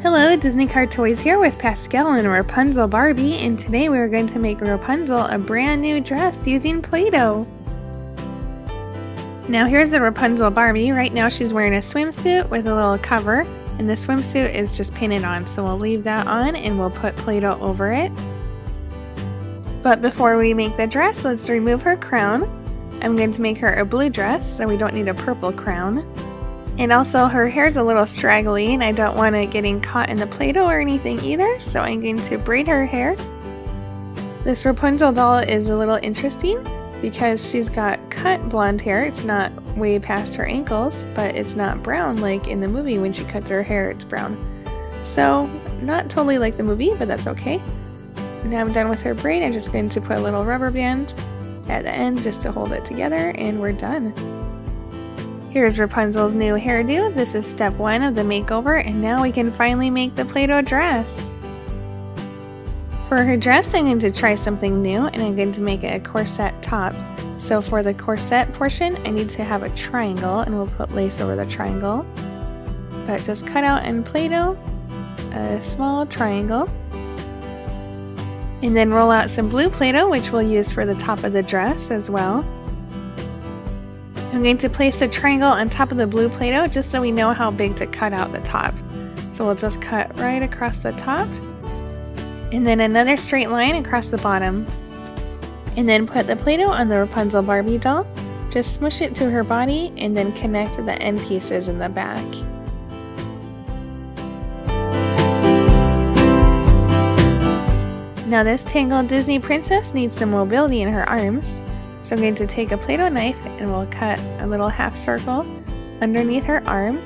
Hello, Disney Car Toys here with Pascal and Rapunzel Barbie, and today we are going to make Rapunzel a brand new dress using Play-Doh. Now here's the Rapunzel Barbie. Right now she's wearing a swimsuit with a little cover, and the swimsuit is just painted on, so we'll leave that on and we'll put Play-Doh over it. But before we make the dress, let's remove her crown. I'm going to make her a blue dress, so we don't need a purple crown. And also her hair's a little straggly and I don't want it getting caught in the Play-Doh or anything either, so I'm going to braid her hair. This Rapunzel doll is a little interesting because she's got cut blonde hair. It's not way past her ankles, but it's not brown like in the movie. When she cuts her hair, it's brown. So not totally like the movie, but that's okay. Now I'm done with her braid. I'm just going to put a little rubber band at the end just to hold it together, and we're done. Here's Rapunzel's new hairdo. This is step 1 of the makeover, and now we can finally make the Play-Doh dress. For her dress, I'm going to try something new, and I'm going to make it a corset top. So for the corset portion, I need to have a triangle, and we'll put lace over the triangle. But just cut out in Play-Doh a small triangle. And then roll out some blue Play-Doh, which we'll use for the top of the dress as well. I'm going to place the triangle on top of the blue Play-Doh just so we know how big to cut out the top. So we'll just cut right across the top, and then another straight line across the bottom. And then put the Play-Doh on the Rapunzel Barbie doll. Just smush it to her body and then connect the end pieces in the back. Now this tangled Disney princess needs some mobility in her arms. So I'm going to take a Play-Doh knife and we'll cut a little half circle underneath her arm.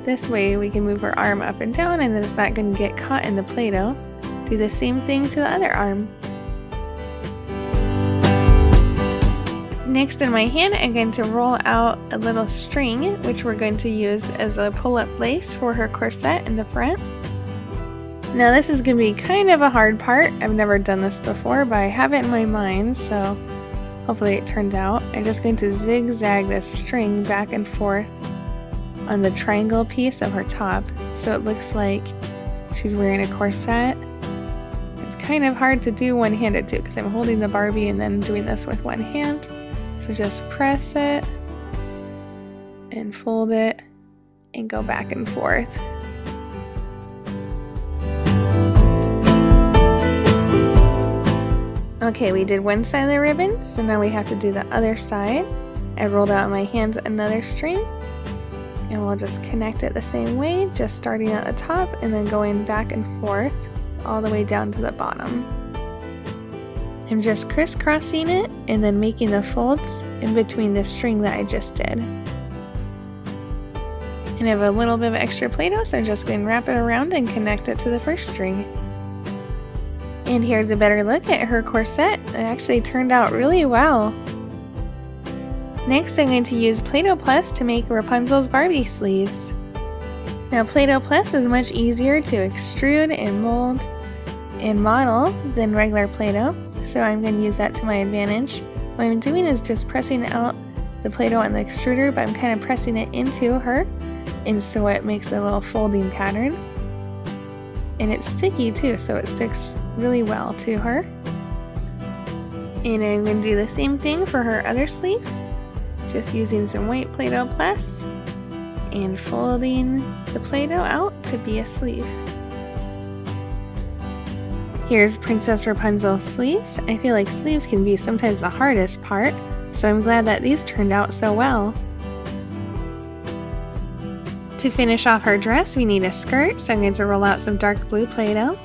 This way we can move her arm up and down and it's not going to get caught in the Play-Doh. Do the same thing to the other arm. Next in my hand, I'm going to roll out a little string, which we're going to use as a pull-up lace for her corset in the front. Now this is going to be kind of a hard part. I've never done this before, but I have it in my mind, so hopefully it turns out. I'm just going to zigzag this string back and forth on the triangle piece of her top, so it looks like she's wearing a corset. It's kind of hard to do one-handed too, because I'm holding the Barbie and then doing this with one hand. So just press it and fold it and go back and forth. Okay, we did one side of the ribbon, so now we have to do the other side. I rolled out in my hands another string, and we'll just connect it the same way, just starting at the top and then going back and forth all the way down to the bottom. I'm just crisscrossing it and then making the folds in between the string that I just did. And I have a little bit of extra Play-Doh, so I'm just going to wrap it around and connect it to the first string. And here's a better look at her corset. It actually turned out really well. Next, I'm going to use Play-Doh Plus to make Rapunzel's Barbie sleeves. Now Play-Doh Plus is much easier to extrude and mold and model than regular Play-Doh, so I'm going to use that to my advantage. What I'm doing is just pressing out the Play-Doh on the extruder, but I'm kind of pressing it into her, and so it makes a little folding pattern. And it's sticky too, so it sticks really well to her. And I'm going to do the same thing for her other sleeve, just using some white Play-Doh Plus and folding the Play-Doh out to be a sleeve. Here's Princess Rapunzel's sleeves. I feel like sleeves can be sometimes the hardest part, so I'm glad that these turned out so well. To finish off her dress, we need a skirt, so I'm going to roll out some dark blue Play-Doh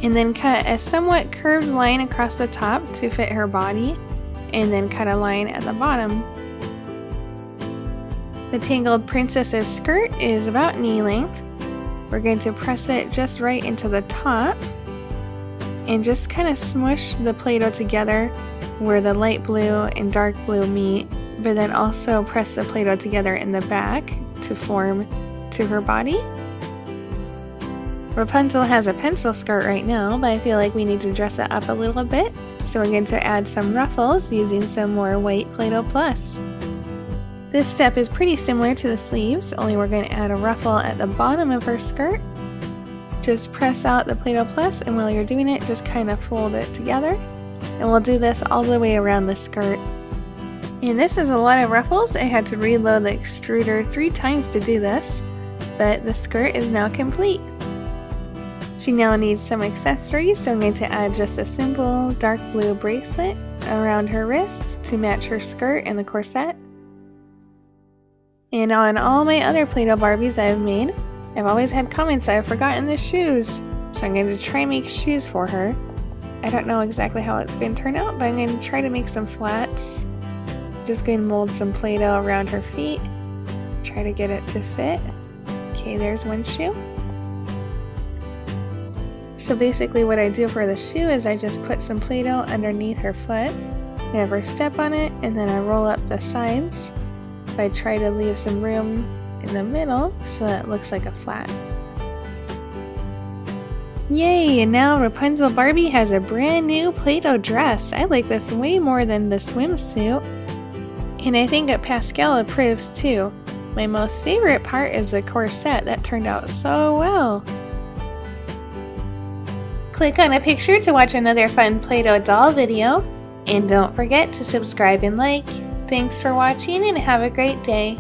and then cut a somewhat curved line across the top to fit her body, and then cut a line at the bottom. The tangled princess's skirt is about knee length. We're going to press it just right into the top and just kind of smush the Play-Doh together where the light blue and dark blue meet, but then also press the Play-Doh together in the back to form to her body. Rapunzel has a pencil skirt right now, but I feel like we need to dress it up a little bit, so we're going to add some ruffles using some more white Play-Doh Plus. This step is pretty similar to the sleeves, only we're going to add a ruffle at the bottom of her skirt Just press out the Play-Doh Plus, and while you're doing it, just kind of fold it together. And we'll do this all the way around the skirt. And this is a lot of ruffles. I had to reload the extruder 3 times to do this, but the skirt is now complete. She now needs some accessories, so I'm going to add just a simple dark blue bracelet around her wrists to match her skirt and the corset. And on all my other Play-Doh Barbies I've made, I've always had comments that I've forgotten the shoes, so I'm going to try and make shoes for her. I don't know exactly how it's going to turn out, but I'm going to try to make some flats. Just going to mold some Play-Doh around her feet, try to get it to fit. Okay, there's one shoe. So basically what I do for the shoe is I just put some Play-Doh underneath her foot, never step on it, and then I roll up the sides. I try to leave some room in the middle so that it looks like a flat. Yay! And now Rapunzel Barbie has a brand new Play-Doh dress. I like this way more than the swimsuit. And I think that Pascal approves too. My most favorite part is the corset. That turned out so well. Click on a picture to watch another fun Play-Doh doll video. And don't forget to subscribe and like. Thanks for watching and have a great day.